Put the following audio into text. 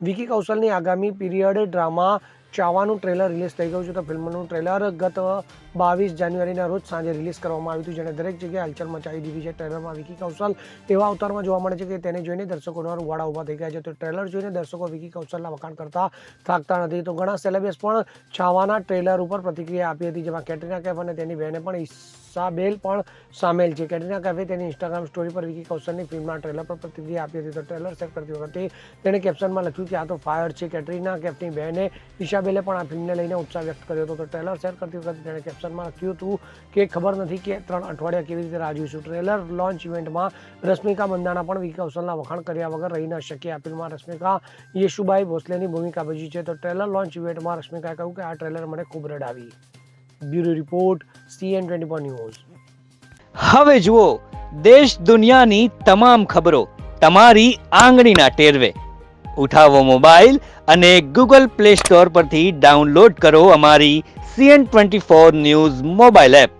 વિકી કૌશલની આગામી period drama ચાવાનું trailer release થઈ ગયું છે. તો ફિલ્મનું ટ્રેલર ગત 22 જાન્યુઆરીના રોજ સાંજે રિલીઝ કરવામાં આવ્યું હતું, જેણે દરેક જગ્યાએ હલચલ મચાવી દીધી છે. ટ્રેલરમાં વિકી કૌશલ એવા અવતારમાં જોવા મળે છે કે તેને જોઈને દર્શકોના રૂવાડા ઊભા થઈ ગયા છે. તો ટ્રેલર જોઈને દર્શકો વિકી કૌશલના વખાણ કરતા થાકતા નથી. તો ઘણા સેલેબ્સ પણ છાવાના ટ્રેલર ઉપર પ્રતિક્રિયા આપી હતી, જેમાં કેટરીના કૈફ અને તેની બહેને પણ ઇસાબેલ પણ સામેલ છે. કેટરીના કૈફે તેની ઇન્સ્ટાગ્રામ સ્ટોરી પર વિકી કૌશલની ફિલ્મના ટ્રેલર પર પ્રતિક્રિયા આપી હતી. તો ટ્રેલર શેર કરતી વખતે તેણે કેપ્શનમાં લખ્યું કે આ તો ફાયર છે. કેટરીના કૈફની બહેને ઇસાબેલે પણ આ ફિલ્મને લઈને ઉત્સાહ વ્યક્ત કર્યો હતો. તો ટ્રેલર શેર કરતી વખતે તેણે કેપ્શનમાં લખ્યું હતું કે ખબર નથી કે 3 અઠવાડિયા કેવી રીતે રાહ જોઈશું. ટ્રેલર લોન્ચ ઇવેન્ટમાં રશ્મિકા મંદાના પણ વિકી કૌશલના વખાણ કર્યા વગર રહી ન શકી. આ ફિલ્મમાં રશ્મિકા યેશુબાઈ ભોસલેની ભૂમિકા ભજવી છે. તો ટ્રેલર લોન્ચ ઇવેન્ટમાં રશ્મિકાએ કહ્યું કે આ ટ્રેલર મને ખૂબ રડાવી. Bureau report, CN24 news. હવે જુઓ દેશ દુનિયાની તમામ ખબરો તમારી આંગળીના ટેરવે. ઉઠાવો મોબાઈલ અને Google Play Store પરથી ડાઉનલોડ કરો અમારી CN24 ન્યૂઝ મોબાઈલ એપ.